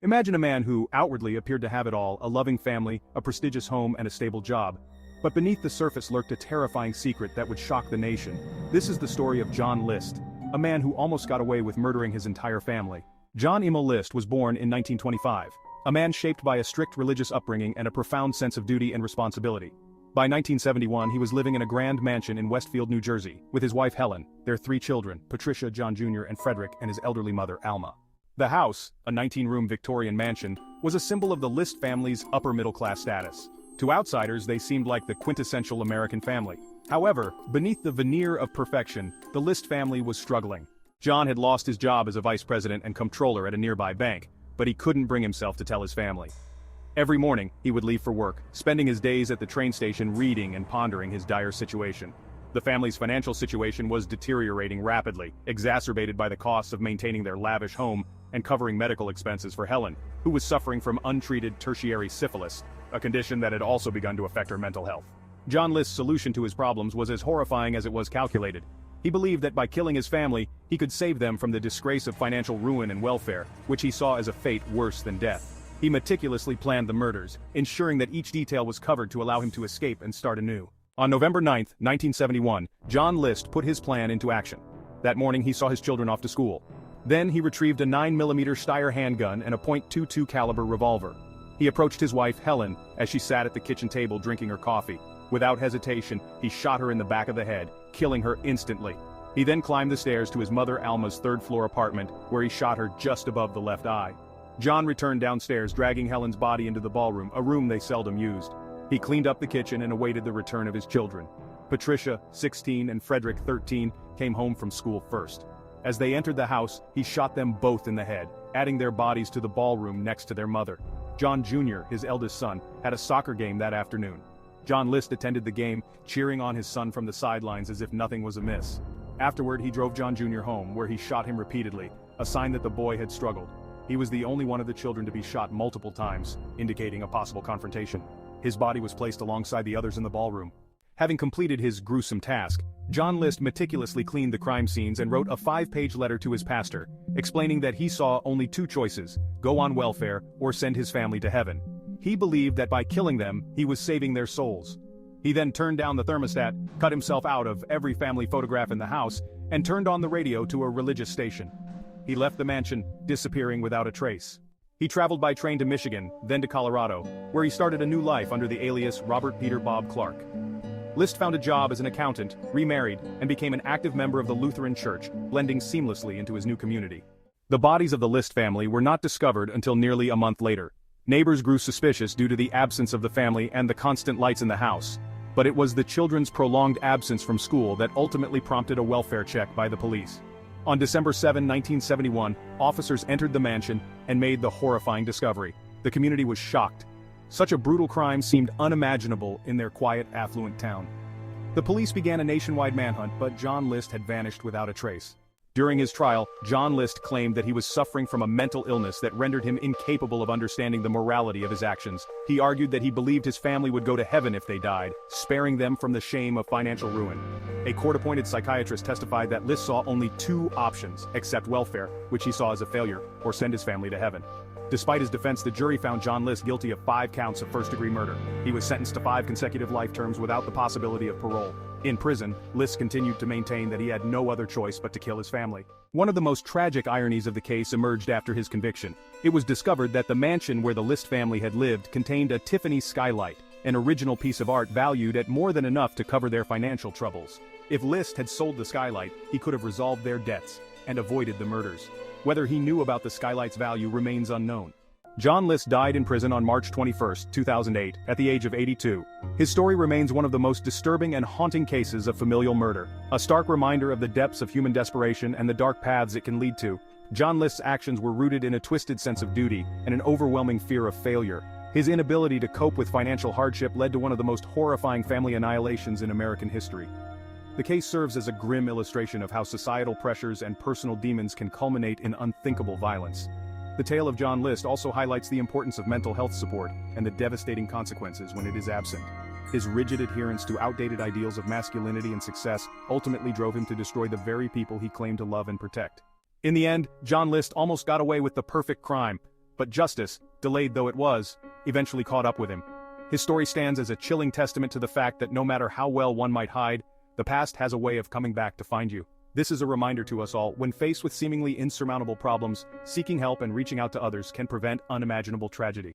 Imagine a man who outwardly appeared to have it all: a loving family, a prestigious home, and a stable job. But beneath the surface lurked a terrifying secret that would shock the nation. This is the story of John List, a man who almost got away with murdering his entire family. John Emil List was born in 1925, a man shaped by a strict religious upbringing and a profound sense of duty and responsibility. By 1971, he was living in a grand mansion in Westfield, New Jersey, with his wife Helen, their 3 children, Patricia, John Jr., and Frederick, and his elderly mother, Alma. The house, a 19-room Victorian mansion, was a symbol of the List family's upper-middle-class status. To outsiders, they seemed like the quintessential American family. However, beneath the veneer of perfection, the List family was struggling. John had lost his job as a vice president and comptroller at a nearby bank, but he couldn't bring himself to tell his family. Every morning, he would leave for work, spending his days at the train station reading and pondering his dire situation. The family's financial situation was deteriorating rapidly, exacerbated by the costs of maintaining their lavish home and covering medical expenses for Helen, who was suffering from untreated tertiary syphilis, a condition that had also begun to affect her mental health. John List's solution to his problems was as horrifying as it was calculated. He believed that by killing his family, he could save them from the disgrace of financial ruin and welfare, which he saw as a fate worse than death. He meticulously planned the murders, ensuring that each detail was covered to allow him to escape and start anew. On November 9, 1971, John List put his plan into action. That morning he saw his children off to school. Then he retrieved a 9mm Steyr handgun and a .22 caliber revolver. He approached his wife Helen as she sat at the kitchen table drinking her coffee. Without hesitation, he shot her in the back of the head, killing her instantly. He then climbed the stairs to his mother Alma's 3rd-floor apartment, where he shot her just above the left eye. John returned downstairs, dragging Helen's body into the ballroom, a room they seldom used. He cleaned up the kitchen and awaited the return of his children. Patricia, 16, and Frederick, 13, came home from school first. As they entered the house, he shot them both in the head, adding their bodies to the ballroom next to their mother. John Jr., his eldest son, had a soccer game that afternoon. John List attended the game, cheering on his son from the sidelines as if nothing was amiss. Afterward, he drove John Jr. home, where he shot him repeatedly, a sign that the boy had struggled. He was the only one of the children to be shot multiple times, indicating a possible confrontation. His body was placed alongside the others in the ballroom. Having completed his gruesome task, John List meticulously cleaned the crime scenes and wrote a 5-page letter to his pastor, explaining that he saw only 2 choices: go on welfare or send his family to heaven. He believed that by killing them, he was saving their souls. He then turned down the thermostat, cut himself out of every family photograph in the house, and turned on the radio to a religious station. He left the mansion, disappearing without a trace. He traveled by train to Michigan, then to Colorado, where he started a new life under the alias Robert Peter Bob Clark. List found a job as an accountant, remarried, and became an active member of the Lutheran Church, blending seamlessly into his new community. The bodies of the List family were not discovered until nearly a month later. Neighbors grew suspicious due to the absence of the family and the constant lights in the house, but it was the children's prolonged absence from school that ultimately prompted a welfare check by the police. On December 7, 1971, officers entered the mansion and made the horrifying discovery. The community was shocked. Such a brutal crime seemed unimaginable in their quiet, affluent town. The police began a nationwide manhunt, but John List had vanished without a trace. During his trial, John List claimed that he was suffering from a mental illness that rendered him incapable of understanding the morality of his actions. He argued that he believed his family would go to heaven if they died, sparing them from the shame of financial ruin. A court-appointed psychiatrist testified that List saw only 2 options: accept welfare, which he saw as a failure, or send his family to heaven. Despite his defense, the jury found John List guilty of 5 counts of first-degree murder. He was sentenced to 5 consecutive life terms without the possibility of parole. In prison, List continued to maintain that he had no other choice but to kill his family. One of the most tragic ironies of the case emerged after his conviction. It was discovered that the mansion where the List family had lived contained a Tiffany skylight, an original piece of art valued at more than enough to cover their financial troubles. If List had sold the skylight, he could have resolved their debts and avoided the murders. Whether he knew about the skylight's value remains unknown. John List died in prison on March 21, 2008, at the age of 82. His story remains one of the most disturbing and haunting cases of familial murder, a stark reminder of the depths of human desperation and the dark paths it can lead to. John List's actions were rooted in a twisted sense of duty and an overwhelming fear of failure. His inability to cope with financial hardship led to one of the most horrifying family annihilations in American history. The case serves as a grim illustration of how societal pressures and personal demons can culminate in unthinkable violence. The tale of John List also highlights the importance of mental health support and the devastating consequences when it is absent. His rigid adherence to outdated ideals of masculinity and success ultimately drove him to destroy the very people he claimed to love and protect. In the end, John List almost got away with the perfect crime, But justice, delayed though it was, eventually caught up with him. His story stands as a chilling testament to the fact that no matter how well one might hide, the past has a way of coming back to find you. This is a reminder to us all: when faced with seemingly insurmountable problems, seeking help and reaching out to others can prevent unimaginable tragedy.